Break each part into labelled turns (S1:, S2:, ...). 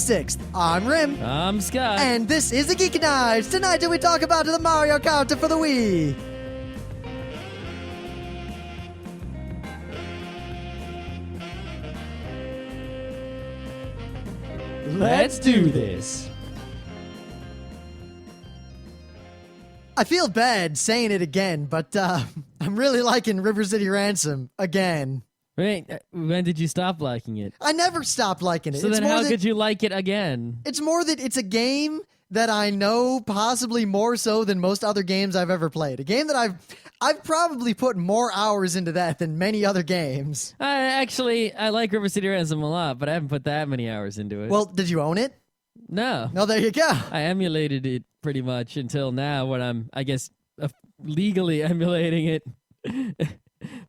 S1: 26th. I'm Rim.
S2: I'm Scott.
S1: And this is the Geeknights. Tonight we talk about the Mario Kart for the Wii.
S2: Let's do this.
S1: I feel bad saying it again, but I'm really liking River City Ransom again.
S2: Wait, when did you stop liking it?
S1: I never stopped liking it.
S2: So then how could you like it again?
S1: It's more that it's a game that I know possibly more so than most other games I've ever played. A game that I've probably put more hours into that than many other games.
S2: I like River City Ransom a lot, but I haven't put that many hours into it.
S1: Well, did you own it?
S2: No.
S1: No, there you go.
S2: I emulated it pretty much until now when I'm, I guess, legally emulating it.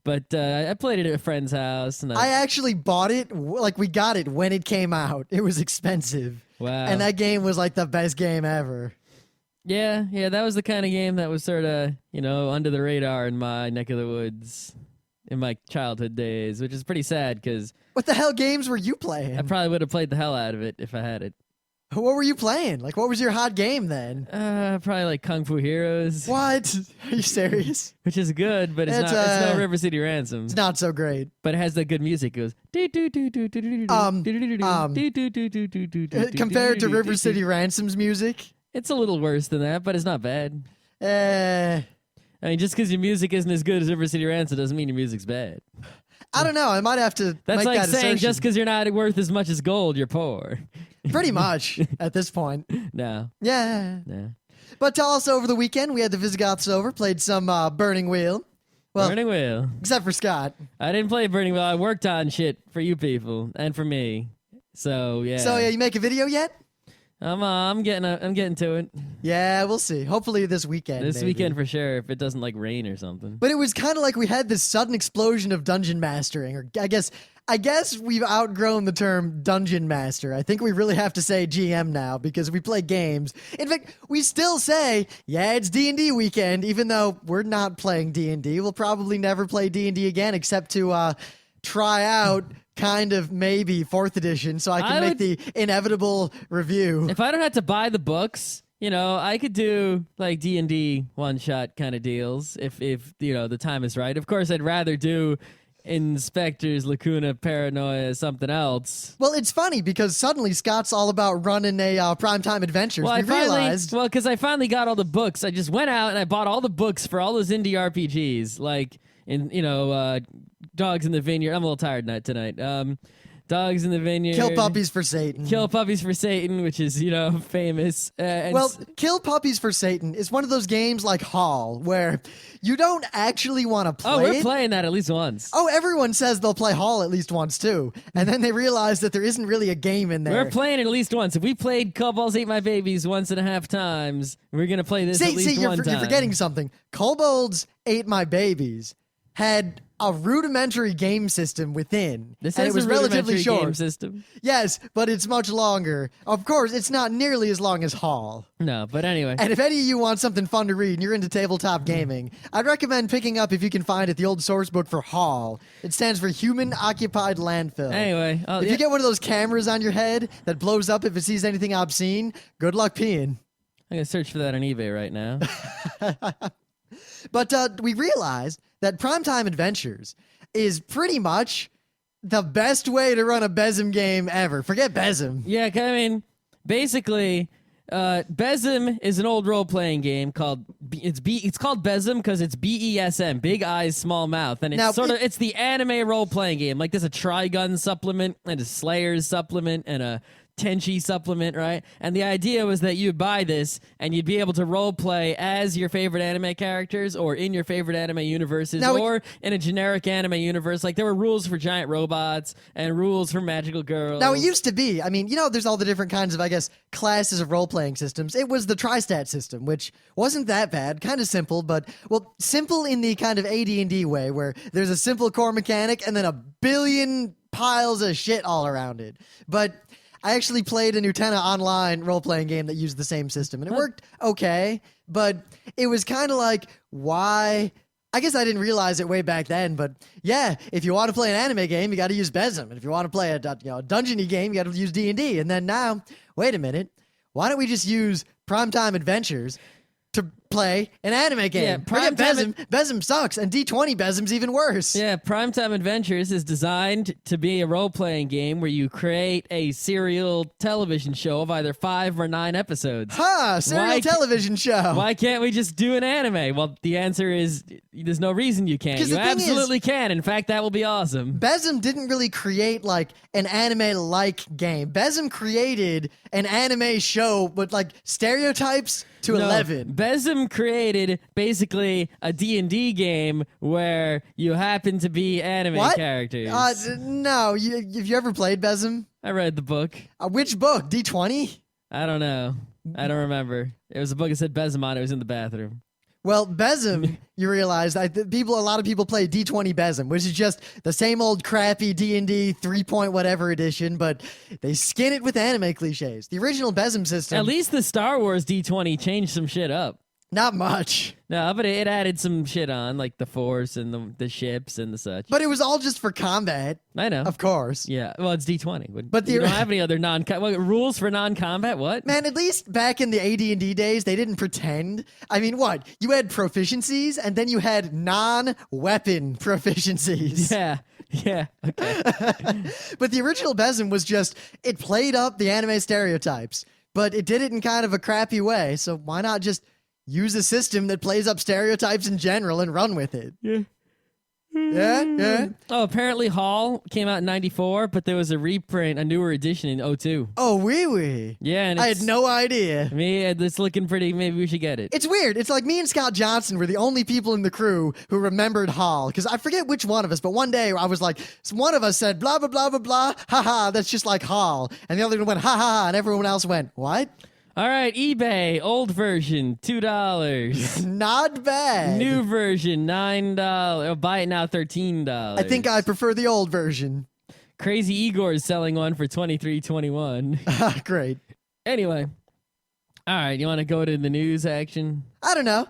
S2: But I played it at a friend's house. And
S1: I actually bought it, like we got it when it came out. It was expensive.
S2: Wow.
S1: And that game was like the best game ever.
S2: Yeah, that was the kind of game that was sort of, under the radar in my neck of the woods in my childhood days, which is pretty sad because...
S1: What the hell games were you playing?
S2: I probably would have played the hell out of it if I had it.
S1: What were you playing? Like, what was your hot game then?
S2: Probably like Kung Fu Heroes.
S1: What? Are you serious?
S2: Which is good, but it's no River City Ransom.
S1: It's not so great.
S2: But it has that good music. It goes
S1: compared to River City Ransom's music,
S2: it's a little worse than that, but it's not bad.
S1: I
S2: mean, just because your music isn't as good as River City Ransom doesn't mean your music's bad.
S1: I don't know. I might have to.
S2: That's
S1: make
S2: like
S1: that
S2: saying
S1: assertion.
S2: just because you're not worth as much as gold, you're poor.
S1: Pretty much at this point.
S2: No.
S1: Yeah.
S2: No.
S1: But also over the weekend, we had the Visigoths over, played some Burning Wheel. Well,
S2: Burning Wheel.
S1: Except for Scott.
S2: I didn't play Burning Wheel. I worked on shit for you people and for me. So yeah.
S1: So you make a video yet?
S2: I'm getting to it.
S1: Yeah, we'll see. Hopefully this weekend.
S2: This
S1: maybe.
S2: weekend for sure, if it doesn't like rain or something.
S1: But it was kind of like we had this sudden explosion of dungeon mastering, or I guess we've outgrown the term dungeon master. I think we really have to say GM now because we play games. In fact, we still say, yeah, it's D&D weekend, even though we're not playing D&D. We'll probably never play D&D again except to try out kind of maybe 4th edition so I can make the inevitable review.
S2: If I don't have to buy the books, I could do like D&D one-shot kind of deals if the time is right. Of course, I'd rather do Inspectors, Lacuna, Paranoia, something else.
S1: Well, it's funny because suddenly Scott's all about running a Primetime Adventures.
S2: Well,
S1: because
S2: I finally got all the books. I just went out and I bought all the books for all those indie RPGs, like Dogs in the Vineyard. I'm a little tired tonight. Dogs in the Vineyard.
S1: Kill Puppies for Satan.
S2: Kill Puppies for Satan, which is, famous.
S1: Kill Puppies for Satan is one of those games like Hall, where you don't actually want to play it.
S2: Oh, we're playing that at least once.
S1: Oh, everyone says they'll play Hall at least once, too. And then they realize that there isn't really a game in there.
S2: We're playing it at least once. If we played Kobolds Ate My Babies 1.5 times, we're going to play this at least one time.
S1: You're forgetting something. Kobolds Ate My Babies had a rudimentary game system within.
S2: This
S1: and
S2: is
S1: it was
S2: a
S1: relatively short.
S2: game system.
S1: Yes, but it's much longer. Of course, it's not nearly as long as Hall.
S2: No, but anyway.
S1: And if any of you want something fun to read and you're into tabletop gaming, I'd recommend picking up, if you can find it, the old source book for Hall. It stands for Human Occupied Landfill.
S2: Anyway.
S1: If you get one of those cameras on your head that blows up if it sees anything obscene, good luck peeing.
S2: I'm going to search for that on eBay right now.
S1: But we realized that Primetime Adventures is pretty much the best way to run a Besom game ever. Forget Besom.
S2: Yeah, I mean, basically, Besom is an old role-playing game called it's called Besom because it's BESM, big eyes, small mouth, and it's it's the anime role-playing game. Like there's a Trigun supplement and a Slayers supplement and a Tenchi supplement, right? And the idea was that you'd buy this and you'd be able to role play as your favorite anime characters or in your favorite anime universes or in a generic anime universe. Like there were rules for giant robots and rules for magical girls.
S1: Now it used to be, I mean, there's all the different kinds of, I guess, classes of role-playing systems. It was the Tri-Stat system, which wasn't that bad, kind of simple, but, well, simple in the kind of AD&D way where there's a simple core mechanic and then a billion piles of shit all around it. But I actually played a Nutena online role-playing game that used the same system, and it worked okay, but it was kind of like, why I guess I didn't realize it way back then, but yeah, if you want to play an anime game, you got to use Besm, and if you want to play a dungeony game, you got to use D&D. And then now, wait a minute, why don't we just use Primetime Adventures to play an anime game?
S2: Yeah,
S1: Forget Besm. Besm sucks, and D20 Besm's even worse.
S2: Yeah, Primetime Adventures is designed to be a role-playing game where you create a serial television show of either 5 or 9 episodes.
S1: Serial television show.
S2: Why can't we just do an anime? Well, the answer is there's no reason you can't. You absolutely can. In fact, that will be awesome.
S1: Besm didn't really create like an anime-like game. Besm created an anime show with like stereotypes to 11.
S2: Besm created basically a D&D game where you happen to be anime characters.
S1: No. Have you ever played Besm?
S2: I read the book.
S1: Which book? D20?
S2: I don't know. I don't remember. It was a book that said Besm on it. It was in the bathroom.
S1: Well, Besm, you realize a lot of people play D20 Besm, which is just the same old crappy D&D 3-point whatever edition, but they skin it with anime cliches. The original Besm system.
S2: At least the Star Wars D20 changed some shit up.
S1: Not much.
S2: No, but it added some shit on, like the Force and the ships and the such.
S1: But it was all just for combat.
S2: I know.
S1: Of course.
S2: Yeah, well, it's D20.
S1: But
S2: you don't have any other rules for non-combat? What?
S1: Man, at least back in the AD&D days, they didn't pretend. I mean, what? You had proficiencies, and then you had non-weapon proficiencies.
S2: Yeah, okay.
S1: But the original Besm was just, it played up the anime stereotypes, but it did it in kind of a crappy way, so why not just use a system that plays up stereotypes in general and run with it? Yeah.
S2: Oh, apparently Hall came out in 94, but there was a reprint, a newer edition in 02.
S1: Oh, wee.
S2: Yeah, and
S1: I had no idea.
S2: It's looking pretty. Maybe we should get it.
S1: It's weird. It's like me and Scott Johnson were the only people in the crew who remembered Hall, because I forget which one of us, but one day I was like, one of us said blah, blah, blah, blah, blah, haha, that's just like Hall. And the other one went, ha, ha, ha, and everyone else went, what?
S2: All right, eBay, old version, $2.
S1: Not bad.
S2: New version, $9. Oh, buy it now, $13.
S1: I think I prefer the old version.
S2: Crazy Igor is selling one for $23.21.
S1: Great.
S2: Anyway, all right, you want to go to the news action?
S1: I don't know.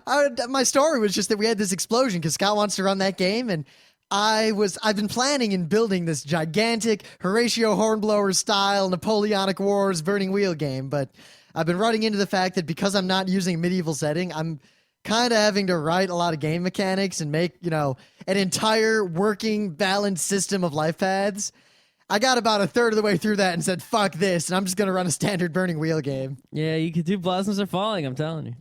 S1: My story was just that we had this explosion because Scott wants to run that game, and I've been planning and building this gigantic Horatio Hornblower style Napoleonic Wars Burning Wheel game, but I've been running into the fact that because I'm not using a medieval setting, I'm kind of having to write a lot of game mechanics and make, an entire working balanced system of life paths. I got about a third of the way through that and said, fuck this, and I'm just going to run a standard Burning Wheel game.
S2: Yeah, you could do Blossoms Are Falling, I'm telling you.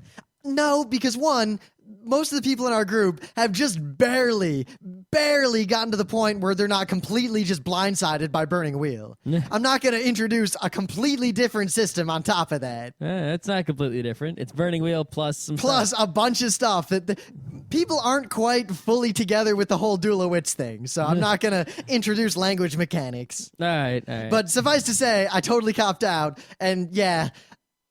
S1: No, because one, most of the people in our group have just barely gotten to the point where they're not completely just blindsided by Burning Wheel. I'm not going to introduce a completely different system on top of that.
S2: It's not completely different. It's Burning Wheel plus some stuff.
S1: A bunch of stuff that people aren't quite fully together with the whole Duel of Wits thing, so I'm not going to introduce language mechanics.
S2: All right.
S1: But suffice to say, I totally copped out, and yeah,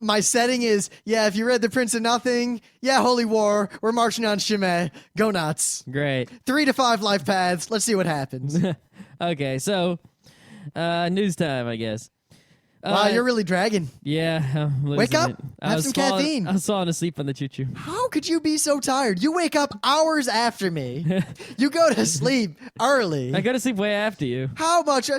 S1: my setting is, if you read The Prince of Nothing, Holy War, we're marching on Chimay, go nuts.
S2: Great.
S1: 3 to 5 life paths, let's see what happens.
S2: Okay, so, news time, I guess.
S1: Wow, you're really dragging.
S2: Yeah.
S1: Wake up, have some caffeine.
S2: I was falling asleep on the choo-choo.
S1: How could you be so tired? You wake up hours after me. You go to sleep early.
S2: I go to sleep way after you.
S1: How much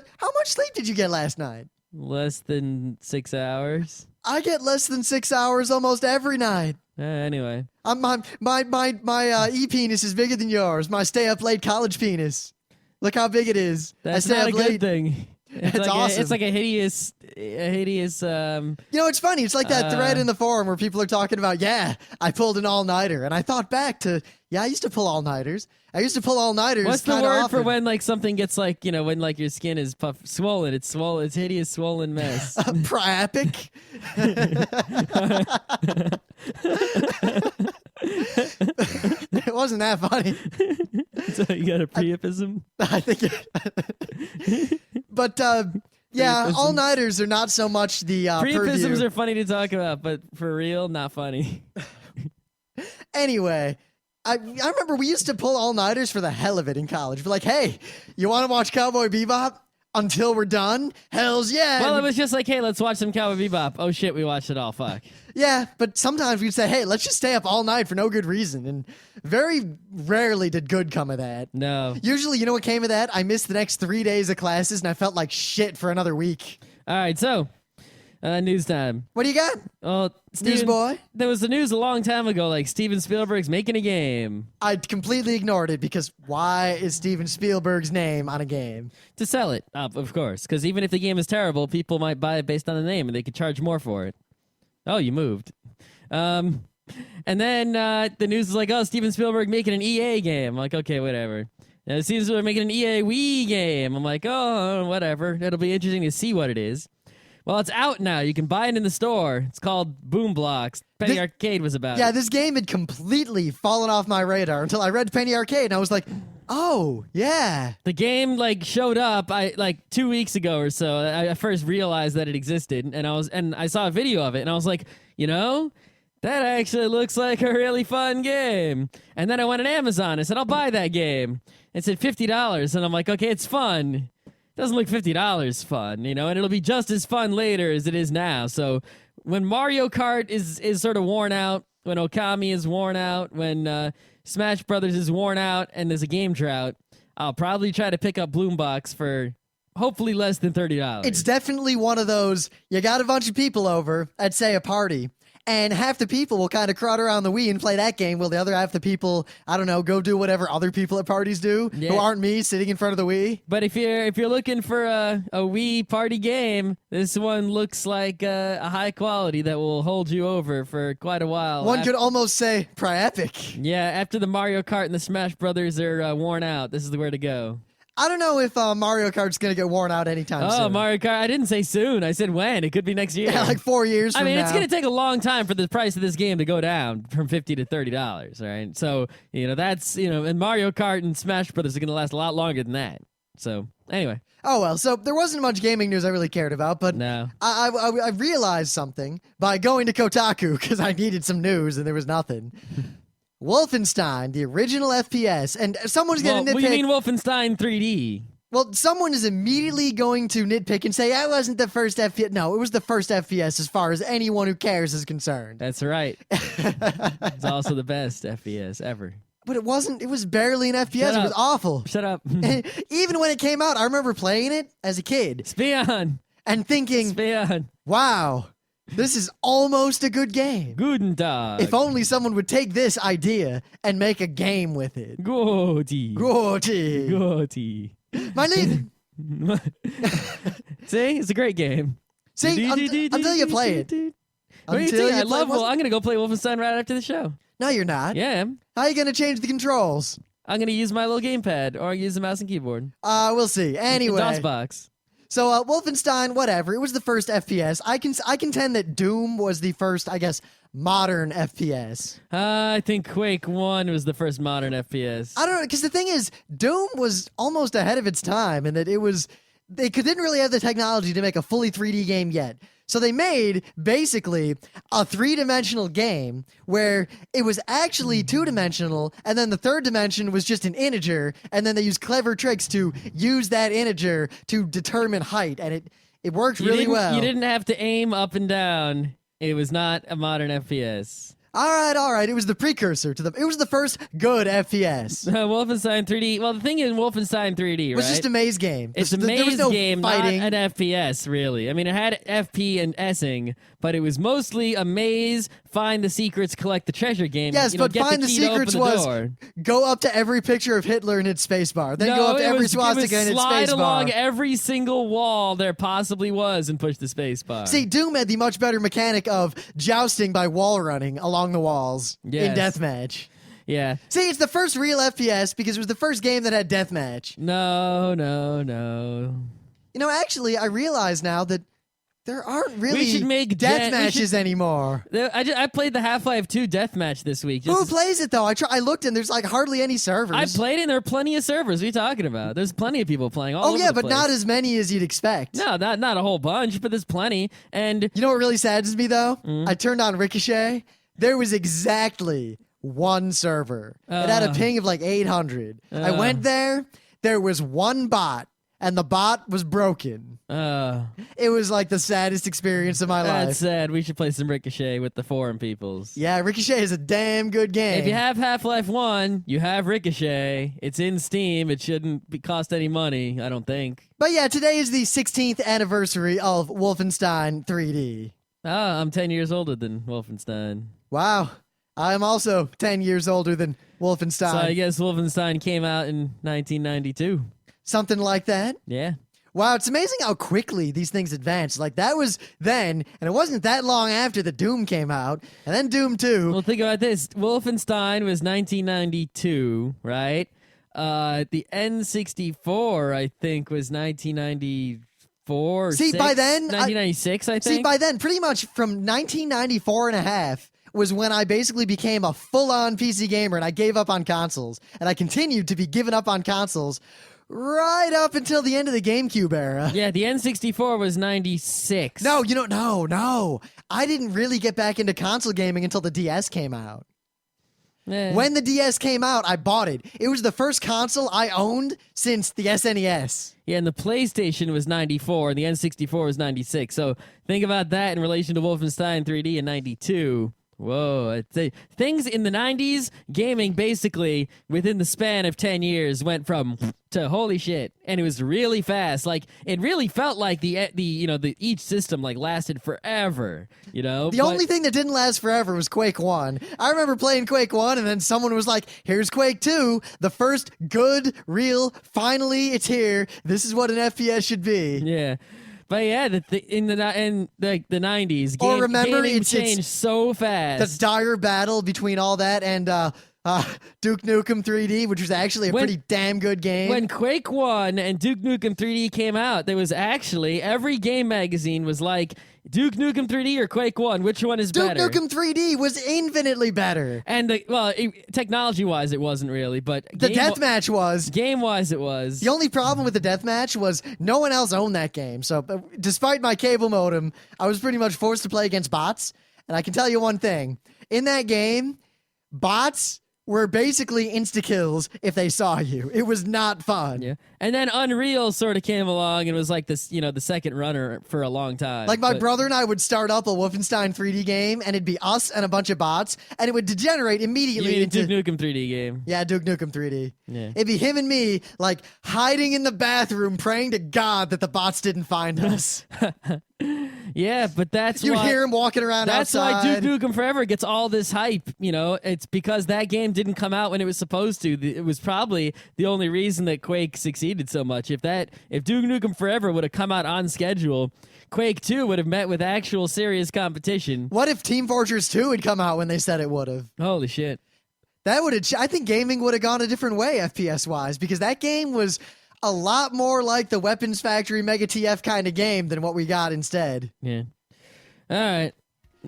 S1: sleep did you get last night?
S2: Less than 6 hours.
S1: I get less than 6 hours almost every night.
S2: Anyway.
S1: My e-penis is bigger than yours. My stay-up-late college penis. Look how big it is.
S2: That's not a good thing.
S1: It's awesome.
S2: It's like a hideous.
S1: It's funny. It's like that thread in the forum where people are talking about, I pulled an all-nighter. And I thought back to, I used to pull all-nighters. What's
S2: the word for when something gets when your skin is swollen? It's swollen. It's hideous swollen mess.
S1: Priapic. It wasn't that funny.
S2: So you got a priapism?
S1: I think but all-nighters are not so much the
S2: priapisms
S1: purview.
S2: are funny to talk about, but for real, not funny.
S1: Anyway, I remember we used to pull all-nighters for the hell of it in college. We're like, hey, you want to watch Cowboy Bebop? until we're done? Hells yeah.
S2: Well, it was just like, hey, let's watch some Cowboy Bebop. Oh shit, we watched it all. Fuck.
S1: Yeah, but sometimes we'd say, hey, let's just stay up all night for no good reason. And very rarely did good come of that.
S2: No.
S1: Usually, you know what came of that? I missed the next 3 days of classes and I felt like shit for another week.
S2: All right, so news time.
S1: What do you got?
S2: Well, Steven,
S1: Newsboy?
S2: There was the news a long time ago, like Steven Spielberg's making a game.
S1: I completely ignored it because why is Steven Spielberg's name on a game?
S2: To sell it, of course. Because even if the game is terrible, people might buy it based on the name and they could charge more for it. Oh, you moved. And then the news is like, oh, Steven Spielberg making an EA game. I'm like, okay, whatever. Steven Spielberg making an EA Wii game. I'm like, oh, whatever. It'll be interesting to see what it is. Well, it's out now. You can buy it in the store. It's called Boom Blox. Penny Arcade was about
S1: Yeah,
S2: it.
S1: this game had completely fallen off my radar until I read Penny Arcade and I was like, oh, yeah.
S2: The game showed up 2 weeks ago or so. I first realized that it existed, and I saw a video of it, and I was like, that actually looks like a really fun game. And then I went on Amazon and said, I'll buy that game. It said $50, and I'm like, okay, it's fun. It doesn't look $50 fun, and it'll be just as fun later as it is now. So when Mario Kart is sort of worn out, when Okami is worn out, when Smash Brothers is worn out, and there's a game drought, I'll probably try to pick up Boom Blox for hopefully less than $30.
S1: It's definitely one of those, you got a bunch of people over at, say, a party, and half the people will kind of crowd around the Wii and play that game, while the other half the people, I don't know, go do whatever other people at parties do, who aren't me sitting in front of the Wii.
S2: But if you're looking for a Wii party game, this one looks like a high quality that will hold you over for quite a while.
S1: One could almost say pre-epic.
S2: Yeah, after the Mario Kart and the Smash Brothers are worn out, this is the where to go.
S1: I don't know if Mario Kart's going to get worn out anytime soon.
S2: Oh, Mario Kart. I didn't say soon. I said when. It could be next year.
S1: Yeah, like 4 years from now.
S2: It's going to take a long time for the price of this game to go down from $50 to $30, right? So, that's, and Mario Kart and Smash Brothers are going to last a lot longer than that. So, anyway.
S1: Oh, well, so there wasn't much gaming news I really cared about, but
S2: No.
S1: I realized something by going to Kotaku because I needed some news and there was nothing. Wolfenstein, the original FPS, and someone's going to nitpick.
S2: What do you mean Wolfenstein 3D?
S1: Well, someone is immediately going to nitpick and say, that wasn't the first FPS. No, it was the first FPS as far as anyone who cares is concerned.
S2: That's right. It's also the best FPS ever.
S1: But it wasn't. It was barely an FPS. It was awful.
S2: Shut up.
S1: Even when it came out, I remember playing it as a kid.
S2: Spion.
S1: And thinking,
S2: Spion.
S1: wow, this is almost a good game.
S2: Guten Tag.
S1: If only someone would take this idea and make a game with it.
S2: Goti.
S1: Goti.
S2: Goti.
S1: My name.
S2: See? It's a great game.
S1: See, until you play it.
S2: What do you think? I love I'm going to go play Wolfenstein right after the show.
S1: No, you're not.
S2: Yeah.
S1: How are you going to change the controls?
S2: I'm going to use my little gamepad or use the mouse and keyboard.
S1: We'll see. Anyway.
S2: DOSBox.
S1: So, Wolfenstein, whatever. It was the first FPS. I contend that Doom was the first, I guess, modern FPS.
S2: I think Quake 1 was the first modern FPS.
S1: I don't know, because the thing is, Doom was almost ahead of its time in that they didn't really have the technology to make a fully 3D game yet. So they made, basically, a three-dimensional game where it was actually two-dimensional, and then the third dimension was just an integer, and then they used clever tricks to use that integer to determine height, and it worked really well.
S2: You didn't have to aim up and down. It was not a modern FPS.
S1: All right. It was the precursor to it was the first good FPS.
S2: Wolfenstein 3D. Well, the thing is, Wolfenstein 3D, right?
S1: It was just a maze game.
S2: It's a maze game, fighting. Not an FPS, really. I mean, it had FP and S'ing, but it was mostly a maze, find the secrets, collect the treasure game.
S1: Yes, but find the secrets was go up to every picture of Hitler and hit spacebar. Then go up to every swastika and hit spacebar.
S2: Slide along every single wall there possibly was and push the spacebar.
S1: See, Doom had the much better mechanic of jousting by wall running along the walls in deathmatch.
S2: Yeah.
S1: See, it's the first real FPS because it was the first game that had deathmatch.
S2: No.
S1: Actually, I realize now that there aren't really
S2: we should make
S1: death matches anymore.
S2: I played the Half-Life 2 deathmatch this week.
S1: Who plays it, though? I looked, and there's hardly any servers.
S2: I played it, and there are plenty of servers. What are you talking about? There's plenty of people playing all over the
S1: but
S2: place.
S1: not as many as you'd expect.
S2: No, not a whole bunch, but there's plenty. And
S1: you know what really saddens me, though? I turned on Ricochet. There was exactly one server. It had a ping of 800. I went there. There was one bot. and the bot was broken. It was like the saddest experience of my life.
S2: That's sad. We should play some Ricochet with the foreign peoples.
S1: Yeah, Ricochet is a damn good game.
S2: If you have Half-Life 1, you have Ricochet. It's in Steam. It shouldn't cost any money, I don't think.
S1: But yeah, today is the 16th anniversary of Wolfenstein 3D.
S2: I'm 10 years older than Wolfenstein.
S1: Wow. I'm also 10 years older than Wolfenstein.
S2: So I guess Wolfenstein came out in 1992.
S1: Something like that.
S2: Yeah.
S1: Wow, it's amazing how quickly these things advance. Like, that was then, and it wasn't that long after the Doom came out, and then Doom 2.
S2: Well, think about this. Wolfenstein was 1992, right? The N64, I think, was 1994.
S1: See, by then...
S2: 1996, I think.
S1: See, by then, pretty much from 1994 and a half was when I basically became a full-on PC gamer, and I gave up on consoles. And I continued to be given up on consoles right up until the end of the GameCube era.
S2: Yeah, the N64 was 96.
S1: No, no. I didn't really get back into console gaming until the DS came out. When the DS came out, I bought it. It was the first console I owned since the SNES.
S2: Yeah, and the PlayStation was 94, and the N64 was 96. So think about that in relation to Wolfenstein 3D in 92. Whoa, I'd say things in the 90s, gaming basically within the span of 10 years went from to holy shit, and it was really fast. Like, it really felt like the each system like lasted forever,
S1: The only thing that didn't last forever was Quake 1. I remember playing Quake 1 and then someone was like, "Here's Quake 2, the first good, real, finally it's here. This is what an FPS should be."
S2: Yeah. But yeah, in the 90s, gaming changed so fast.
S1: The dire battle between all that and Duke Nukem 3D, which was actually a pretty damn good game.
S2: When Quake 1 and Duke Nukem 3D came out, there was actually every game magazine was like, Duke Nukem 3D or Quake 1, which one is better?
S1: Duke Nukem 3D was infinitely better.
S2: And technology-wise, it wasn't really, but
S1: the deathmatch was.
S2: Game-wise, it was.
S1: The only problem with the deathmatch was no one else owned that game. So, despite my cable modem, I was pretty much forced to play against bots. And I can tell you one thing: in that game, bots were basically insta-kills if they saw you. It was not fun.
S2: Yeah. And then Unreal sort of came along and was like this, the second runner for a long time.
S1: Like my brother and I would start up a Wolfenstein 3D game, and it'd be us and a bunch of bots, and it would degenerate immediately into
S2: Duke Nukem 3D game.
S1: Yeah, Duke Nukem 3D.
S2: Yeah.
S1: It'd be him and me, like, hiding in the bathroom, praying to God that the bots didn't find us.
S2: Yeah, but that's
S1: you
S2: why...
S1: You hear him walking around outside.
S2: That's why Duke Nukem Forever gets all this hype, It's because that game didn't come out when it was supposed to. It was probably the only reason that Quake succeeded so much. If Duke Nukem Forever would have come out on schedule, Quake 2 would have met with actual serious competition.
S1: What if Team Fortress 2 had come out when they said it would have?
S2: Holy shit.
S1: That would have... I think gaming would have gone a different way, FPS-wise, because that game was a lot more like the Weapons Factory Mega TF kind of game than what we got instead.
S2: Yeah. All right.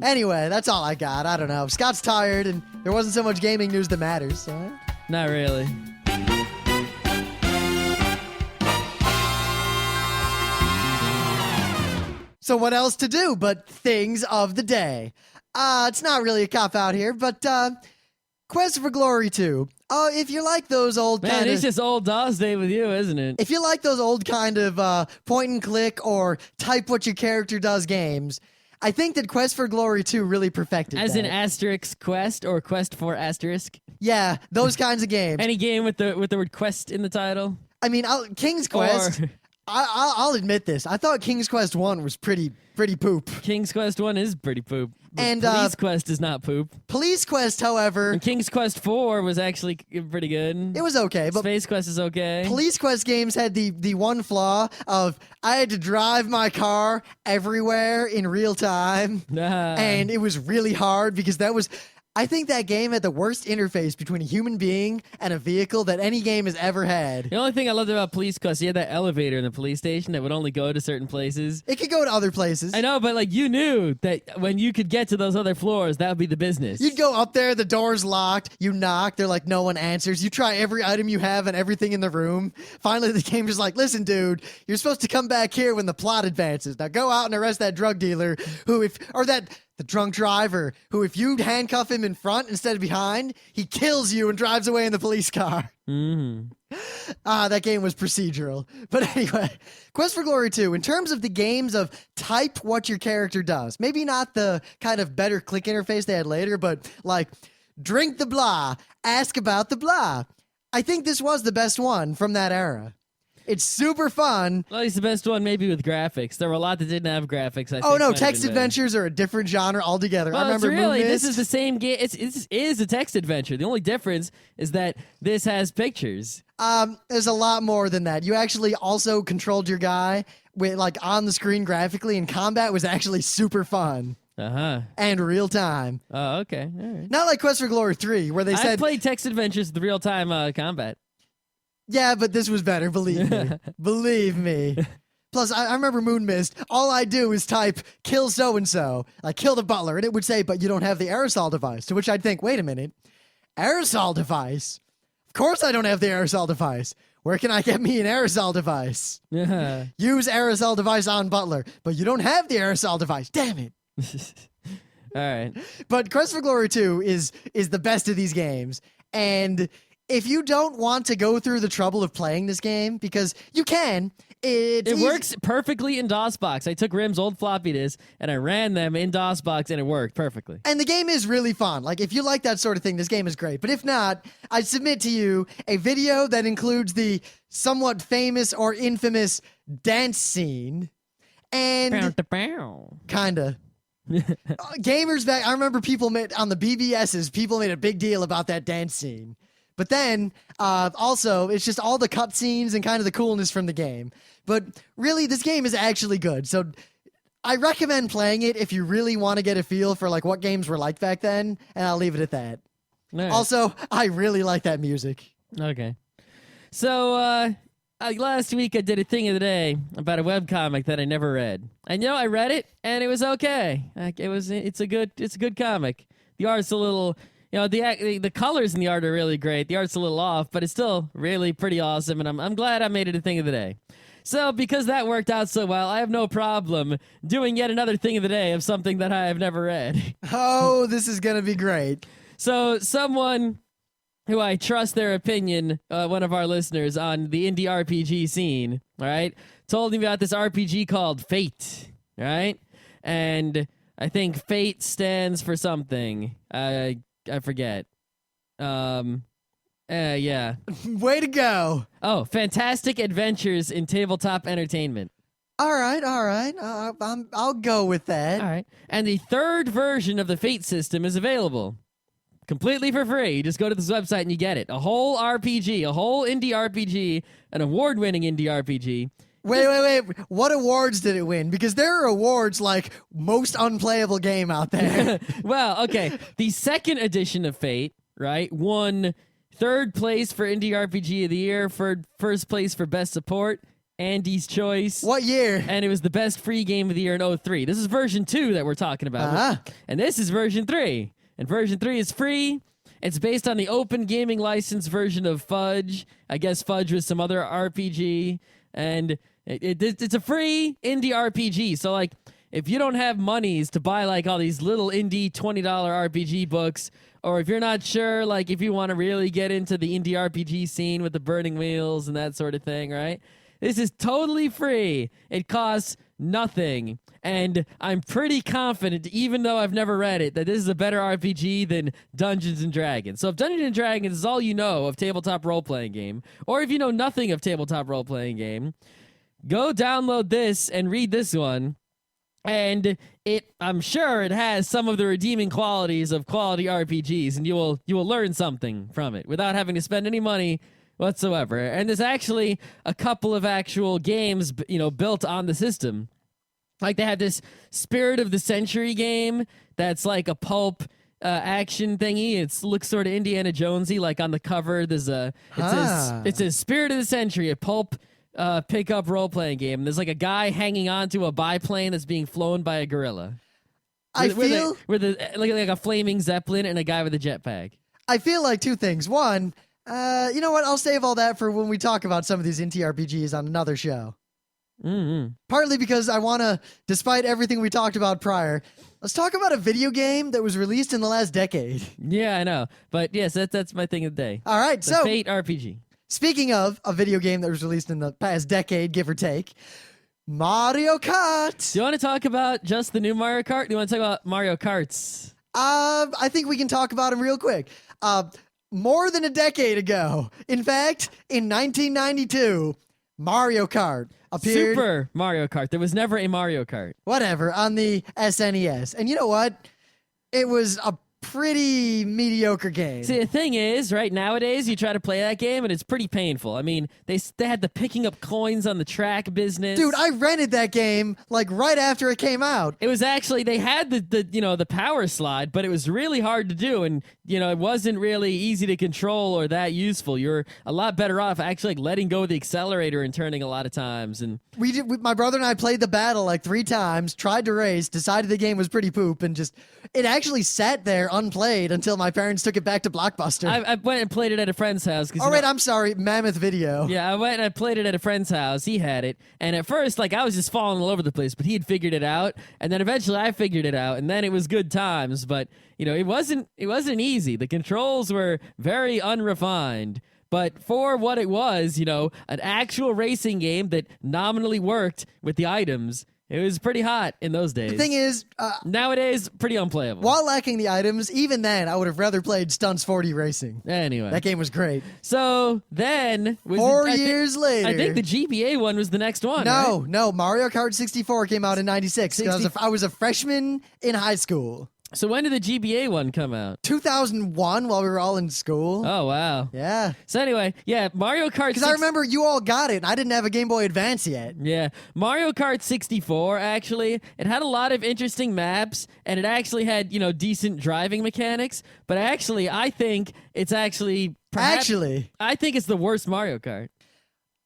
S1: Anyway, that's all I got. I don't know. Scott's tired, and there wasn't so much gaming news that matters. So.
S2: Not really.
S1: So what else to do but things of the day? It's not really a cop-out here, but Quest for Glory 2. If you like those old
S2: Man, it's just old DOS day with you, isn't it?
S1: If you like those old kind of point and click or type what your character does games, I think that Quest for Glory 2 really perfected
S2: As
S1: that.
S2: in asterisk quest or quest for asterisk?
S1: Yeah, those kinds of games.
S2: Any game with the word quest in the title?
S1: I mean, King's Quest... I'll admit this. I thought King's Quest 1 was pretty poop.
S2: King's Quest 1 is pretty poop.
S1: And
S2: Police Quest is not poop.
S1: Police Quest, however...
S2: And King's Quest 4 was actually pretty good.
S1: It was okay, but...
S2: Space Quest is okay.
S1: Police Quest games had the one flaw of I had to drive my car everywhere in real time. And it was really hard because that was... I think that game had the worst interface between a human being and a vehicle that any game has ever had.
S2: The only thing I loved about Police Quest, you had that elevator in the police station that would only go to certain places.
S1: It could go to other places.
S2: I know, but you knew that when you could get to those other floors, that would be the business.
S1: You'd go up there, the door's locked, you knock, they're like, no one answers. You try every item you have and everything in the room. Finally, the game is like, listen, dude, you're supposed to come back here when the plot advances. Now go out and arrest that drug dealer who, The drunk driver who, if you handcuff him in front instead of behind, he kills you and drives away in the police car. That game was procedural. But anyway, Quest for Glory 2, in terms of the games of type what your character does, maybe not the kind of better click interface they had later, but like drink the blah, ask about the blah. I think this was the best one from that era. It's super fun.
S2: Well, it's the best one maybe with graphics. There were a lot that didn't have graphics. I
S1: Oh
S2: think
S1: no,
S2: might have
S1: text
S2: been better.
S1: adventures are a different genre altogether.
S2: Well,
S1: I remember
S2: it's really,
S1: Moon
S2: this
S1: Mist.
S2: is the same game. It is a text adventure. The only difference is that this has pictures.
S1: There's a lot more than that. You actually also controlled your guy with like on the screen graphically, and combat was actually super fun. And real time.
S2: Oh, okay. All right.
S1: Not like Quest for Glory 3, where they
S2: I
S1: said,
S2: played text adventures with real time combat.
S1: yeah, but this was better, believe me. Believe me. Plus, I remember Moon Mist. All I do is type, kill so-and-so. Like, kill the butler. And it would say, but you don't have the aerosol device. To which I'd think, wait a minute. Aerosol device? Of course I don't have the aerosol device. Where can I get me an aerosol device? Use aerosol device on butler. But you don't have the aerosol device. Damn it.
S2: All right.
S1: But Quest for Glory 2 is the best of these games. And if you don't want to go through the trouble of playing this game, because you can, it
S2: works perfectly in DOSBox. I took Rim's old floppy disk and I ran them in DOSBox and it worked perfectly.
S1: And the game is really fun. Like, if you like that sort of thing, this game is great. But if not, I submit to you a video that includes the somewhat famous or infamous dance scene. And kinda. Gamers back, I remember people made on the BBSs, people made a big deal about that dance scene. But then, also, it's just all the cutscenes and kind of the coolness from the game. But really, this game is actually good. So I recommend playing it if you really want to get a feel for like what games were like back then, and I'll leave it at that.
S2: Right.
S1: Also, I really like that music.
S2: Okay. So, last week I did a thing of the day about a webcomic that I never read. And I read it and it was okay. Like, it's a good comic. The art's a little, the colors in the art are really great. The art's a little off, but it's still really pretty awesome, and I'm glad I made it a thing of the day. So, because that worked out so well, I have no problem doing yet another thing of the day of something that I have never read.
S1: Oh, this is gonna be great.
S2: So, someone who I trust their opinion, one of our listeners on the indie RPG scene, all right, told me about this RPG called Fate, right? And I think Fate stands for something. I forget. Yeah.
S1: Way to go.
S2: Oh, Fantastic Adventures in Tabletop Entertainment.
S1: All right. I'll go with that.
S2: All right. And the third version of the Fate system is available. Completely for free. You just go to this website and you get it. A whole RPG, a whole indie RPG, an award-winning indie RPG.
S1: Wait. What awards did it win? Because there are awards like most unplayable game out there.
S2: Well, okay. The second edition of Fate, right, won third place for Indie RPG of the Year, first place for Best Support, Andy's Choice.
S1: What year?
S2: And it was the best free game of the year in 2003. This is version 2 that we're talking about. And this is version 3. And version 3 is free. It's based on the open gaming license version of Fudge. I guess Fudge was some other RPG. And it's a free indie RPG. So, like, if you don't have monies to buy, like, all these little indie $20 RPG books, or if you're not sure, like, if you want to really get into the indie RPG scene with the burning wheels and that sort of thing, right? This is totally free. It costs nothing. And I'm pretty confident, even though I've never read it, that this is a better RPG than Dungeons & Dragons. So if Dungeons & Dragons is all you know of tabletop role-playing game, or if you know nothing of tabletop role-playing game, go download this and read this one. And I'm sure it has some of the redeeming qualities of quality RPGs, and you will learn something from it without having to spend any money whatsoever. And there's actually a couple of actual games, built on the system. Like, they have this Spirit of the Century game that's like a pulp action thingy. It looks sort of Indiana Jonesy. Like, on the cover, there's it's a Spirit of the Century, a pulp pickup role-playing game. There's like a guy hanging onto a biplane that's being flown by a gorilla. With a flaming zeppelin and a guy with a jetpack.
S1: I feel like two things. One, you know what? I'll save all that for when we talk about some of these indie RPGs on another show. Partly because I want to, despite everything we talked about prior, let's talk about a video game that was released in the last decade.
S2: Yeah, I know. But yes, that's my thing of the day.
S1: All right,
S2: The
S1: so
S2: Fate RPG.
S1: speaking of a video game that was released in the past decade, give or take, Mario Kart.
S2: Do you want to talk about just the new Mario Kart? Do you want to talk about Mario Karts?
S1: I think we can talk about him real quick. More than a decade ago, in fact, in 1992, Mario Kart appeared.
S2: Super Mario Kart. There was never a Mario Kart.
S1: Whatever, on the SNES. And you know what? It was a pretty mediocre game.
S2: See, the thing is, right, nowadays you try to play that game and it's pretty painful. I mean, they had the picking up coins on the track business.
S1: Dude, I rented that game like right after it came out.
S2: It was actually, they had the power slide, but it was really hard to do, and it wasn't really easy to control or that useful. You're a lot better off actually like letting go of the accelerator and turning a lot of times. And
S1: my brother and I played the battle like 3 times, tried to race, decided the game was pretty poop, and it actually sat there unplayed until my parents took it back to Blockbuster.
S2: I went and played it at a friend's house.
S1: Oh, wait, I'm sorry, Mammoth Video.
S2: Yeah, I went and I played it at a friend's house. He had it, and at first, I was just falling all over the place, but he had figured it out, and then eventually I figured it out, and then it was good times. But it wasn't easy. The controls were very unrefined. But for what it was, an actual racing game that nominally worked with the items, it was pretty hot in those days.
S1: The thing is,
S2: nowadays, pretty unplayable.
S1: While lacking the items, even then, I would have rather played Stunts 40 Racing.
S2: Anyway.
S1: That game was great.
S2: So then...
S1: 4 years later.
S2: I think the GBA one was the next one,
S1: No, Mario Kart 64 came out in 96. I was a freshman in high school.
S2: So when did the GBA one come out?
S1: 2001 while we were all in school.
S2: Oh, wow.
S1: Yeah.
S2: So anyway, yeah, Mario Kart...
S1: Because I remember you all got it, and I didn't have a Game Boy Advance yet.
S2: Yeah. Mario Kart 64, actually, it had a lot of interesting maps, and it actually had, decent driving mechanics, but actually, I think it's actually... I think it's the worst Mario Kart.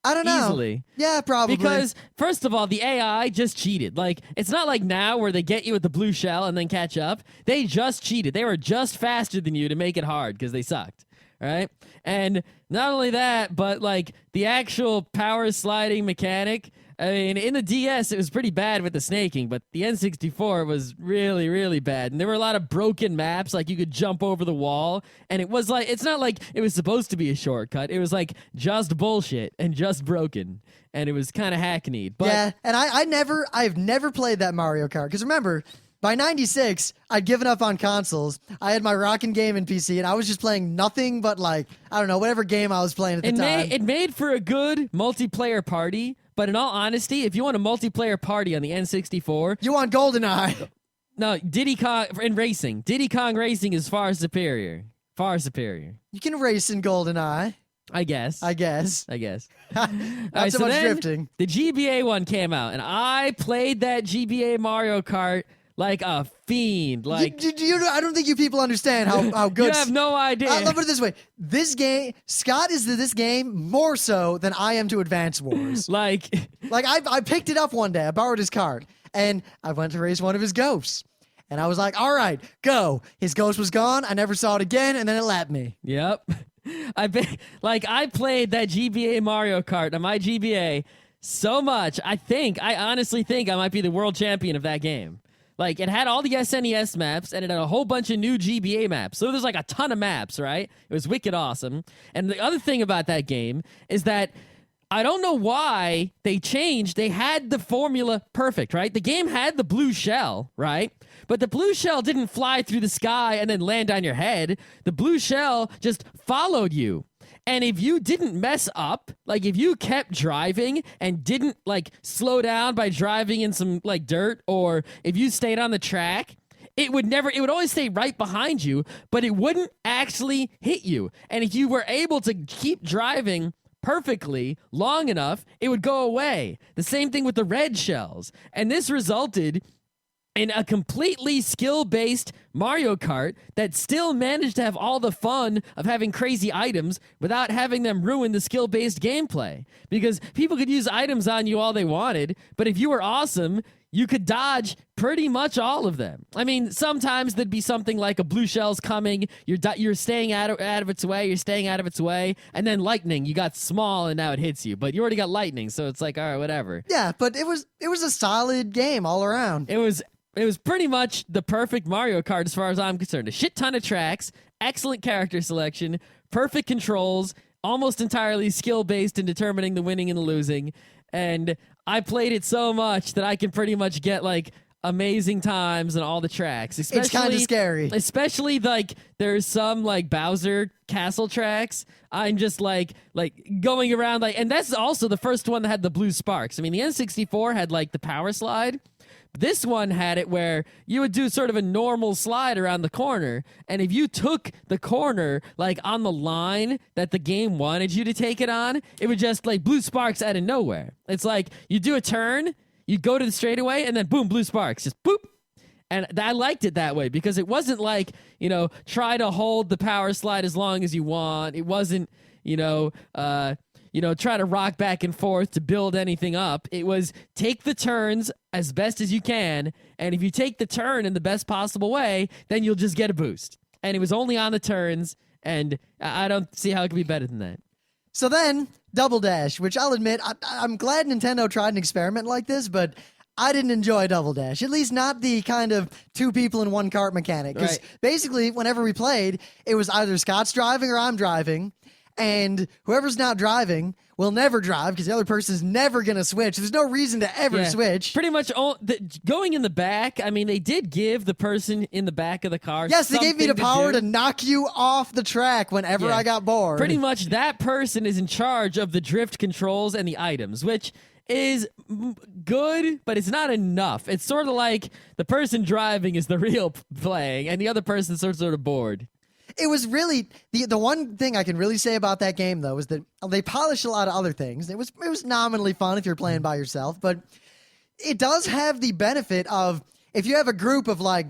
S1: I don't know.
S2: Easily.
S1: Yeah, probably.
S2: Because, first of all, the AI just cheated. It's not like now where they get you with the blue shell and then catch up. They just cheated. They were just faster than you to make it hard because they sucked. Right? And not only that, but, the actual power sliding mechanic... I mean, in the DS, it was pretty bad with the snaking, but the N64 was really, really bad. And there were a lot of broken maps, you could jump over the wall. And it was it's not like it was supposed to be a shortcut. It was just bullshit and just broken. And it was kind of hackneyed. But
S1: yeah, and I've never played that Mario Kart. Because remember, by 96, I'd given up on consoles. I had my rockin' game in PC, and I was just playing nothing but, I don't know, whatever game I was playing at the time.
S2: It made for a good multiplayer party. But in all honesty, if you want a multiplayer party on the N64...
S1: You want GoldenEye.
S2: No, Diddy Kong in racing. Diddy Kong Racing is far superior. Far superior.
S1: You can race in GoldenEye.
S2: I guess.
S1: Not
S2: Right,
S1: so much drifting.
S2: The GBA one came out, and I played that GBA Mario Kart like a fiend.
S1: I don't think you people understand how good.
S2: You have no idea.
S1: Let me put it this way: this game, Scott is to this game more so than I am to Advance Wars. I picked it up one day. I borrowed his card, and I went to race one of his ghosts. And I was like, all right, go. His ghost was gone. I never saw it again, and then it lapped me.
S2: Yep. I played that GBA Mario Kart on my GBA so much. I honestly think I might be the world champion of that game. It had all the SNES maps, and it had a whole bunch of new GBA maps. So there's a ton of maps, right? It was wicked awesome. And the other thing about that game is that I don't know why they changed. They had the formula perfect, right? The game had the blue shell, right? But the blue shell didn't fly through the sky and then land on your head. The blue shell just followed you. And if you didn't mess up, if you kept driving and didn't slow down by driving in some dirt, or if you stayed on the track, it would always stay right behind you, but it wouldn't actually hit you. And if you were able to keep driving perfectly long enough, it would go away. The same thing with the red shells. And this resulted in a completely skill-based Mario Kart that still managed to have all the fun of having crazy items without having them ruin the skill-based gameplay. Because people could use items on you all they wanted, but if you were awesome, you could dodge pretty much all of them. I mean, sometimes there'd be something like a blue shell's coming, you're staying out of its way, and then lightning, you got small and now it hits you, but you already got lightning, so it's like, all right, whatever.
S1: Yeah, but it was a solid game all around.
S2: It was pretty much the perfect Mario Kart as far as I'm concerned. A shit ton of tracks, excellent character selection, perfect controls, almost entirely skill-based in determining the winning and the losing, and I played it so much that I can pretty much get like amazing times on all the tracks. Especially,
S1: it's kind of scary.
S2: Especially like there's some like Bowser castle tracks. I'm just like going around and that's also the first one that had the blue sparks. I mean, the N64 had like the power slide. This one had it where you would do sort of a normal slide around the corner, and if you took the corner like on the line that the game wanted you to take it on, it would just like blue sparks out of nowhere. It's like you do a turn, you go to the straightaway, and then boom, blue sparks, just boop. And I liked it that way because it wasn't like, try to hold the power slide as long as you want. It wasn't, try to rock back and forth to build anything up. It was take the turns as best as you can, and if you take the turn in the best possible way, then you'll just get a boost. And it was only on the turns, and I don't see how it could be better than that.
S1: So then, Double Dash, which I'll admit, I'm glad Nintendo tried an experiment like this, but I didn't enjoy Double Dash, at least not the kind of two people in one cart mechanic. Because basically, whenever we played, it was either Scott's driving or I'm driving. And whoever's not driving will never drive because the other person's never going to switch. There's no reason to ever switch.
S2: Pretty much going in the back, I mean, they did give the person in the back of the car
S1: Yes, they gave me the power to knock you off the track whenever I got bored.
S2: Pretty much that person is in charge of the drift controls and the items, which is good, but it's not enough. It's sort of like the person driving is the real playing, and the other person's sort of bored.
S1: It was really the one thing I can really say about that game though is that they polished a lot of other things. It was nominally fun if you're playing by yourself, but it does have the benefit of if you have a group of like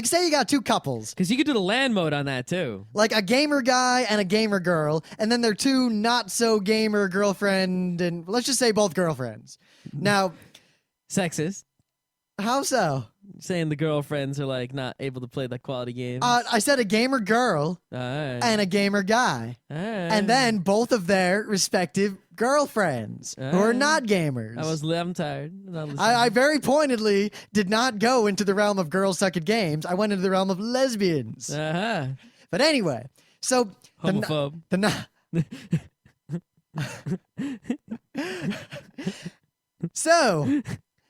S1: say you got two couples.
S2: Because you could do the LAN mode on that too.
S1: Like a gamer guy and a gamer girl, and then they're two not so gamer girlfriend and let's just say both girlfriends. Now,
S2: sexist.
S1: How so?
S2: Saying the girlfriends are like not able to play that quality game.
S1: I said a gamer girl and a gamer guy. And then both of their respective girlfriends who are not gamers.
S2: I'm tired.
S1: I very pointedly did not go into the realm of girls suck at games. I went into the realm of lesbians. But anyway, so
S2: homophobe.
S1: So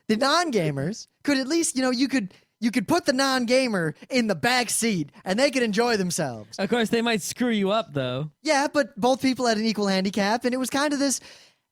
S1: the non-gamers could at least, you could put the non-gamer in the back seat and they could enjoy themselves.
S2: Of course, they might screw you up, though.
S1: Yeah, but both people had an equal handicap, and it was kind of this...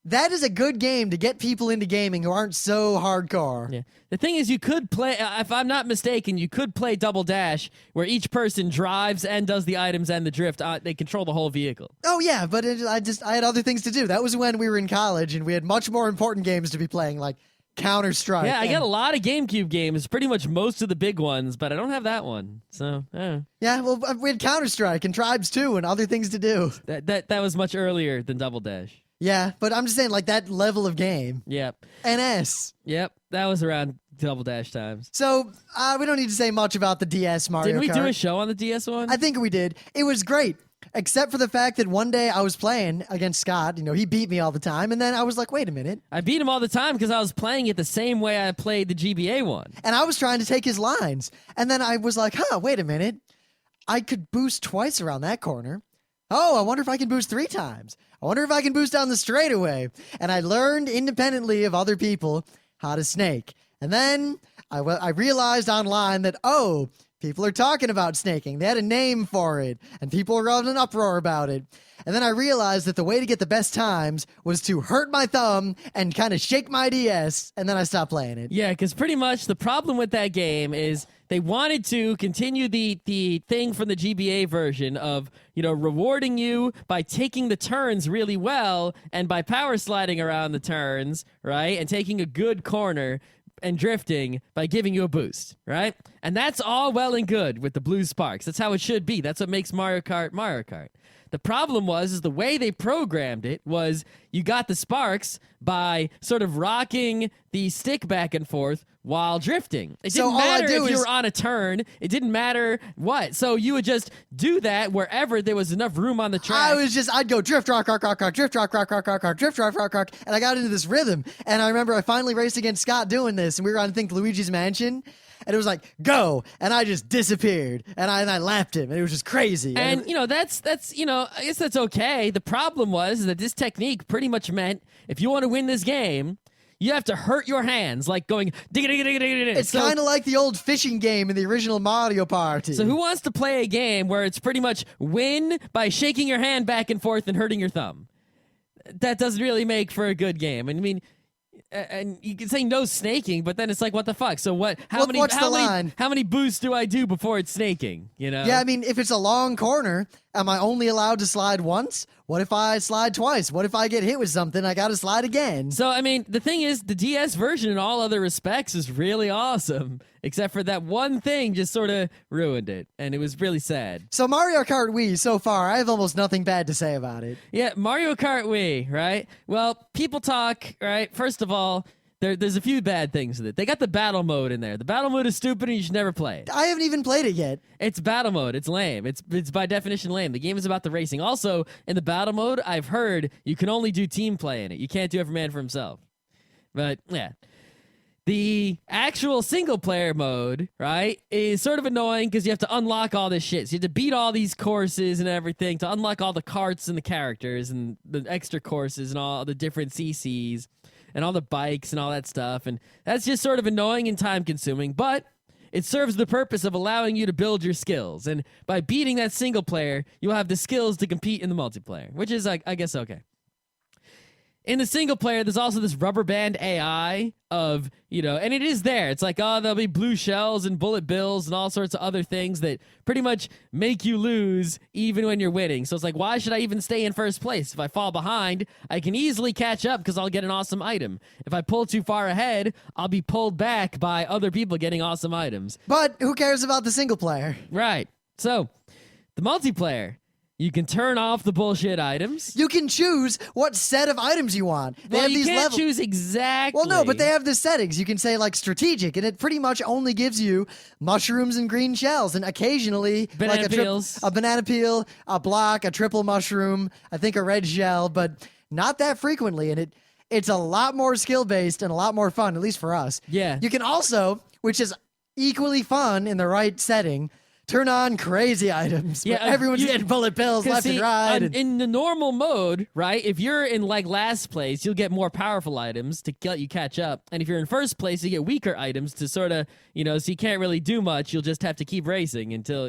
S1: That is a good game to get people into gaming who aren't so hardcore.
S2: Yeah. The thing is, you could play, if I'm not mistaken, you could play Double Dash, where each person drives and does the items and the drift. They control the whole vehicle.
S1: Oh, yeah, but I had other things to do. That was when we were in college, and we had much more important games to be playing, like Counter-Strike.
S2: Yeah, I got a lot of GameCube games, pretty much most of the big ones, but I don't have that one. So,
S1: yeah, well, we had Counter-Strike and Tribes 2 and other things to do.
S2: That was much earlier than Double Dash.
S1: Yeah, but I'm just saying, like, that level of game.
S2: Yep.
S1: NS.
S2: Yep, that was around Double Dash times.
S1: So, we don't need to say much about the DS Mario Kart.
S2: Didn't we do a show on the DS one?
S1: I think we did. It was great, except for the fact that one day I was playing against Scott. He beat me all the time, and then I was like, wait a minute.
S2: I beat him all the time because I was playing it the same way I played the GBA one.
S1: And I was trying to take his lines. And then I was like, wait a minute. I could boost twice around that corner. Oh, I wonder if I can boost 3 times. I wonder if I can boost down the straightaway. And I learned independently of other people how to snake. And then I realized online that, people are talking about snaking. They had a name for it. And people were in an uproar about it. And then I realized that the way to get the best times was to hurt my thumb and kind of shake my DS. And then I stopped playing it.
S2: Yeah, because pretty much the problem with that game is they wanted to continue the thing from the GBA version of, rewarding you by taking the turns really well and by power sliding around the turns, right? And taking a good corner and drifting by giving you a boost, right? And that's all well and good with the blue sparks. That's how it should be. That's what makes Mario Kart Mario Kart. The problem is the way they programmed it was you got the sparks by sort of rocking the stick back and forth while drifting. It
S1: So
S2: didn't
S1: all I
S2: matter
S1: do
S2: if you
S1: is-
S2: were on a turn. It didn't matter what. So you would just do that wherever there was enough room on the track.
S1: I'd go drift, rock, rock, rock, rock, drift, rock, rock, rock, rock, rock, drift, rock, rock, rock, and I got into this rhythm. And I remember I finally raced against Scott doing this, and we were on, I think, Luigi's Mansion. And it was like, go, and I just disappeared, and I lapped him, and it was just crazy.
S2: And that's I guess that's okay. The problem was that this technique pretty much meant if you want to win this game, you have to hurt your hands, like going dig dig dig dig dig.
S1: It's kind of like the old fishing game in the original Mario Party.
S2: So who wants to play a game where it's pretty much win by shaking your hand back and forth and hurting your thumb? That doesn't really make for a good game. And I mean, and you can say no snaking, but then it's like, what the fuck? So what? How many boosts do I do before it's snaking? You know?
S1: Yeah, I mean, if it's a long corner, am I only allowed to slide once? What if I slide twice? What if I get hit with something? I got to slide again.
S2: So, I mean, the thing is, the DS version in all other respects is really awesome, except for that one thing just sort of ruined it, and it was really sad.
S1: So Mario Kart Wii, so far, I have almost nothing bad to say about it.
S2: Yeah, Mario Kart Wii, right? Well, people talk, right? First of all, there's a few bad things with it. They got the battle mode in there. The battle mode is stupid and you should never play it.
S1: I haven't even played it yet.
S2: It's battle mode. It's lame. It's by definition lame. The game is about the racing. Also, in the battle mode, I've heard you can only do team play in it. You can't do every man for himself. But, yeah. The actual single-player mode, right, is sort of annoying because you have to unlock all this shit. So you have to beat all these courses and everything to unlock all the karts and the characters and the extra courses and all the different CCs and all the bikes and all that stuff. And that's just sort of annoying and time-consuming, but it serves the purpose of allowing you to build your skills. And by beating that single player, you'll have the skills to compete in the multiplayer, which is, I guess, okay. In the single player, there's also this rubber band AI of, and it is there. It's like, there'll be blue shells and bullet bills and all sorts of other things that pretty much make you lose even when you're winning. So it's like, why should I even stay in first place? If I fall behind, I can easily catch up because I'll get an awesome item. If I pull too far ahead, I'll be pulled back by other people getting awesome items.
S1: But who cares about the single player?
S2: Right. So, the multiplayer. You can turn off the bullshit items.
S1: You can choose what set of items you want. They have
S2: you
S1: these
S2: can't choose exactly.
S1: Well, no, but they have the settings. You can say, like, strategic, and it pretty much only gives you mushrooms and green shells, and occasionally
S2: banana peels.
S1: A banana peel, a block, a triple mushroom, I think a red shell, but not that frequently, and it's a lot more skill-based and a lot more fun, at least for us.
S2: Yeah.
S1: You can also, which is equally fun in the right setting, turn on crazy items.
S2: Yeah,
S1: Everyone's getting bullet bills left and right.
S2: In the normal mode, right, if you're in like last place, you'll get more powerful items to let you catch up. And if you're in first place, you get weaker items to sort of, so you can't really do much. You'll just have to keep racing until,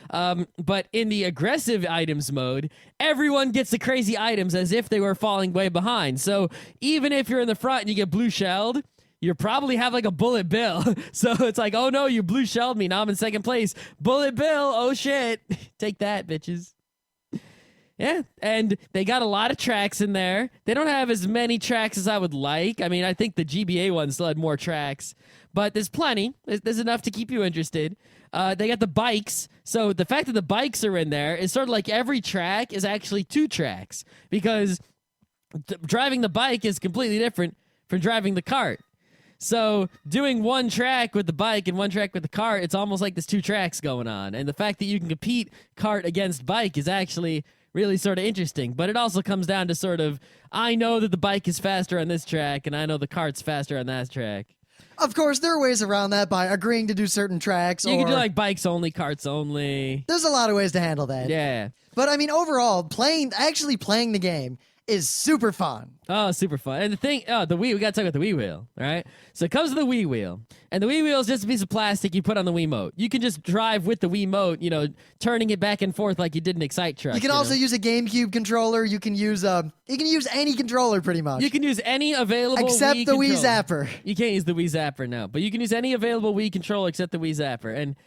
S2: But in the aggressive items mode, everyone gets the crazy items as if they were falling way behind. So even if you're in the front and you get blue shelled, you probably have like a bullet bill. So it's like, oh no, you blue shelled me. Now I'm in second place. Bullet bill. Oh shit. Take that, bitches. Yeah. And they got a lot of tracks in there. They don't have as many tracks as I would like. I mean, I think the GBA one still had more tracks, but there's plenty. There's enough to keep you interested. They got the bikes. So the fact that the bikes are in there is sort of like every track is actually 2 tracks because driving the bike is completely different from driving the cart. So doing one track with the bike and one track with the cart, it's almost like there's 2 tracks going on. And the fact that you can compete cart against bike is actually really sort of interesting. But it also comes down to sort of, I know that the bike is faster on this track and I know the cart's faster on that track.
S1: Of course, there are ways around that by agreeing to do certain tracks.
S2: You can do like bikes only, carts only.
S1: There's a lot of ways to handle that.
S2: Yeah.
S1: But I mean, overall, actually playing the game is super fun.
S2: Oh, super fun. And the thing, the Wii, we got to talk about the Wii wheel, right? So it comes with the Wii wheel. And the Wii wheel is just a piece of plastic you put on the Wiimote. You can just drive with the Wiimote, turning it back and forth like you did an Excite truck.
S1: You can also use a GameCube controller. You can use any controller pretty much.
S2: You can use any available
S1: except
S2: Wii
S1: the
S2: controller.
S1: Wii Zapper.
S2: You can't use the Wii Zapper, no. But you can use any available Wii controller except the Wii Zapper. And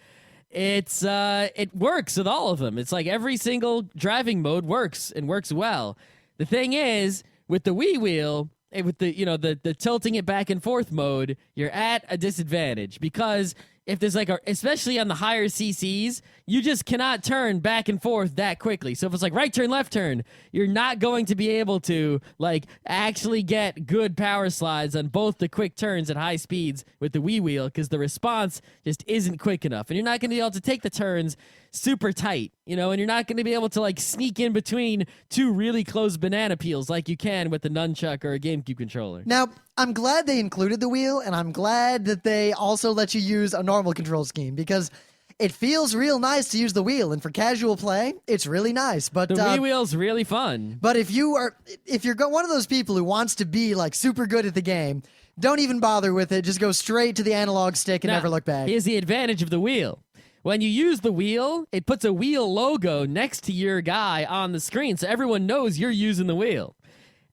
S2: it works with all of them. It's like every single driving mode works and works well. The thing is, with the Wii wheel, with the tilting it back and forth mode, you're at a disadvantage because if there's like especially on the higher CCs, you just cannot turn back and forth that quickly. So if it's like right turn, left turn, you're not going to be able to like actually get good power slides on both the quick turns at high speeds with the Wii wheel because the response just isn't quick enough. And you're not going to be able to take the turns super tight, and you're not going to be able to like sneak in between two really close banana peels like you can with the nunchuck or a GameCube controller.
S1: Now, I'm glad they included the wheel, and I'm glad that they also let you use a normal control scheme because it feels real nice to use the wheel, and for casual play, it's really nice. But
S2: the Wii wheel's really fun.
S1: But if you're one of those people who wants to be like super good at the game, don't even bother with it. Just go straight to the analog stick and
S2: Now,
S1: never look back.
S2: Here's the advantage of the wheel. When you use the wheel, it puts a wheel logo next to your guy on the screen, so everyone knows you're using the wheel.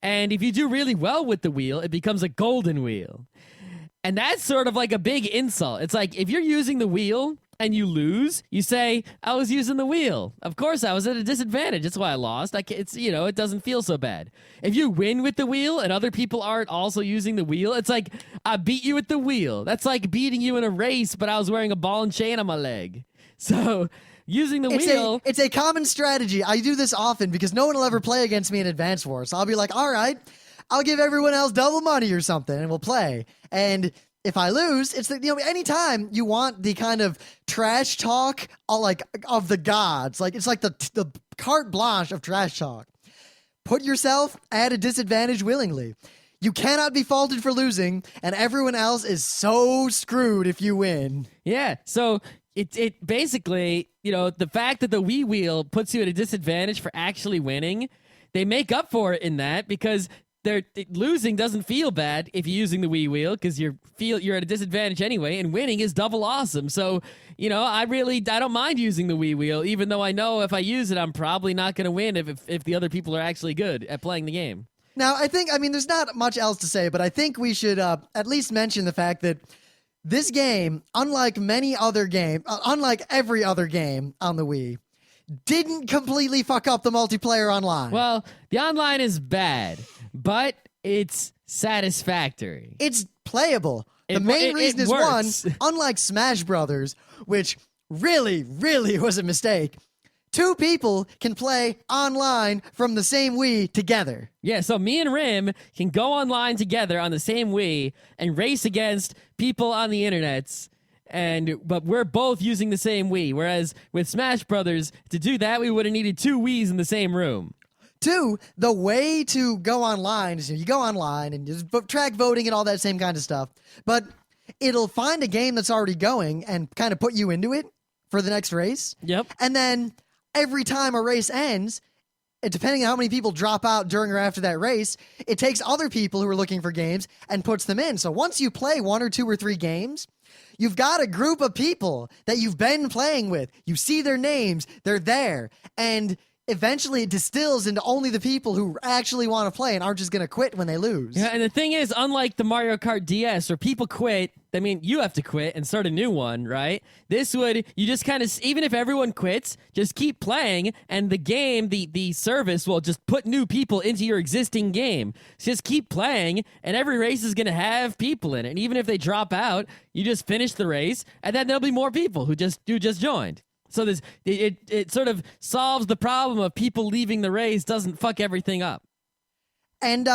S2: And if you do really well with the wheel, it becomes a golden wheel. And that's sort of like a big insult. It's like if you're using the wheel and you lose, you say, I was using the wheel. Of course, I was at a disadvantage. That's why I lost. It doesn't feel so bad. If you win with the wheel and other people aren't also using the wheel, it's like, I beat you with the wheel. That's like beating you in a race, but I was wearing a ball and chain on my leg. So using the wheel...
S1: It's a common strategy. I do this often because no one will ever play against me in Advance Wars. So I'll be like, all right, I'll give everyone else double money or something, and we'll play. And if I lose, it's anytime you want the kind of trash talk of the gods, like it's like the carte blanche of trash talk. Put yourself at a disadvantage willingly. You cannot be faulted for losing, and everyone else is so screwed if you win.
S2: Yeah, so it basically, the fact that the Wii wheel puts you at a disadvantage for actually winning, they make up for it in that because losing doesn't feel bad if you're using the Wii wheel because you're at a disadvantage anyway, and winning is double awesome. So, I don't mind using the Wii wheel, even though I know if I use it, I'm probably not going to win if the other people are actually good at playing the game.
S1: Now, there's not much else to say, but I think we should at least mention the fact that this game, unlike every other game on the Wii, didn't completely fuck up the multiplayer online.
S2: Well, the online is bad, but it's satisfactory.
S1: It's playable. The main reason is one, unlike Smash Brothers, which really, really was a mistake, 2 people can play online from the same Wii together.
S2: Yeah, so me and Rim can go online together on the same Wii and race against people on the internets. But we're both using the same Wii, whereas with Smash Brothers, to do that, we would have needed 2 Wiis in the same room.
S1: 2, the way to go online is you go online and just track voting and all that same kind of stuff, but it'll find a game that's already going and kind of put you into it for the next race.
S2: Yep.
S1: And then every time a race ends, depending on how many people drop out during or after that race, it takes other people who are looking for games and puts them in. So once you play 1 or 2 or 3 games, you've got a group of people that you've been playing with. You see their names, they're there, and eventually it distills into only the people who actually want to play and aren't just going to quit when they lose.
S2: Yeah, and the thing is, unlike the Mario Kart DS where people quit, you have to quit and start a new one, right? This would, you just kind of, even if everyone quits, just keep playing, and the game, the service will just put new people into your existing game. So just keep playing, and every race is going to have people in it. And even if they drop out, you just finish the race, and then there'll be more people who just joined. So it sort of solves the problem of people leaving the race, doesn't fuck everything up.
S1: And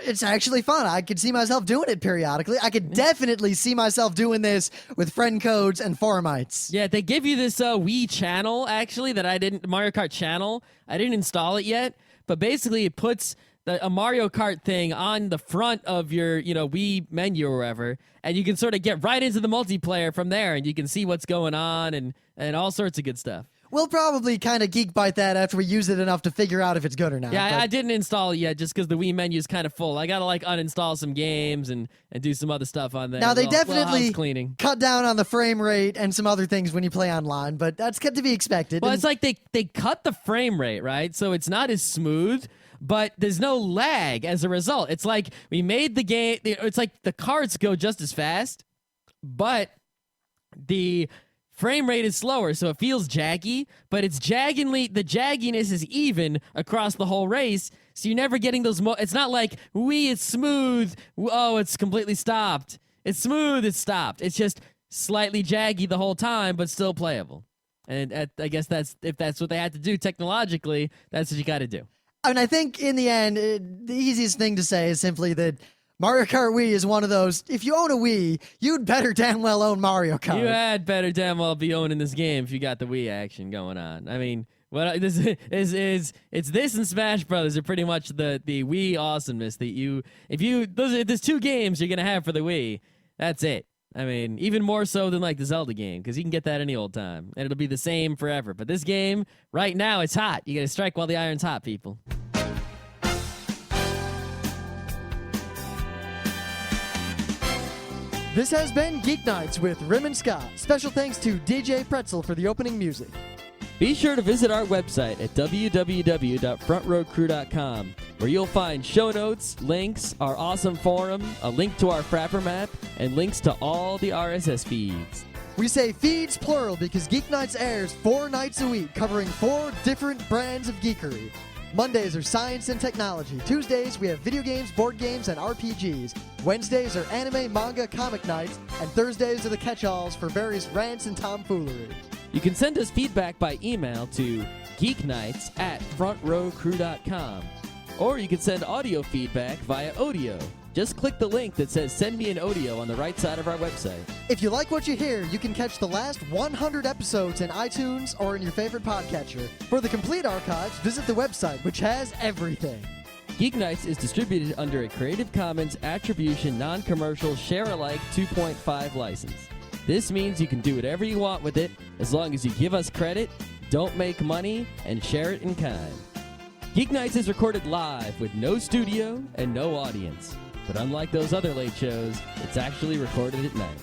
S1: it's actually fun. I could see myself doing it periodically. I could definitely see myself doing this with friend codes and forumites.
S2: Yeah, they give you this Wii channel, actually, Mario Kart channel. I didn't install it yet, but basically it puts a Mario Kart thing on the front of your, Wii menu or wherever, and you can sort of get right into the multiplayer from there, and you can see what's going on and all sorts of good stuff.
S1: We'll probably kind of geek bite that after we use it enough to figure out if it's good or not.
S2: Yeah, I didn't install it yet just because the Wii menu is kind of full. I got to uninstall some games and do some other stuff on there.
S1: Now, they definitely
S2: cleaning.
S1: cut down on the frame rate and some other things when you play online, but that's to be expected.
S2: Well, it's like they cut the frame rate, right? So it's not as smooth, but there's no lag as a result. It's like we made the game, it's like the carts go just as fast, but the frame rate is slower, so it feels jaggy, but the jagginess is even across the whole race, so you're never getting those it's not like, it's smooth, oh, it's completely stopped. It's smooth, it's stopped. It's just slightly jaggy the whole time, but still playable. And I guess if that's what they had to do technologically, that's what you got to do.
S1: I mean, I think in the end, the easiest thing to say is simply that Mario Kart Wii is one of those, if you own a Wii, you'd better damn well own Mario Kart.
S2: You had better damn well be owning this game if you got the Wii action going on. I mean, what this is it's this and Smash Brothers are pretty much the Wii awesomeness that there's 2 games you're gonna have for the Wii. That's it. I mean, even more so than like the Zelda game, because you can get that any old time, and it'll be the same forever. But this game, right now, it's hot. You gotta strike while the iron's hot, people.
S1: This has been Geeknights with Rim and Scott. Special thanks to DJ Pretzel for the opening music.
S2: Be sure to visit our website at www.frontrowcrew.com, where you'll find show notes, links, our awesome forum, a link to our Frapper map, and links to all the RSS feeds.
S1: We say feeds plural because Geeknights airs 4 nights a week, covering 4 different brands of geekery. Mondays are science and technology. Tuesdays, we have video games, board games, and RPGs. Wednesdays are anime, manga, comic nights. And Thursdays are the catch-alls for various rants and tomfoolery.
S2: You can send us feedback by email to geeknights@frontrowcrew.com. Or you can send audio feedback via audio. Just click the link that says Send Me an Audio on the right side of our website.
S1: If you like what you hear, you can catch the last 100 episodes in iTunes or in your favorite podcatcher. For the complete archives, visit the website, which has everything.
S2: Geeknights is distributed under a Creative Commons Attribution Non-Commercial Share-alike 2.5 license. This means you can do whatever you want with it as long as you give us credit, don't make money, and share it in kind. Geeknights is recorded live with no studio and no audience. But unlike those other late shows, it's actually recorded at night.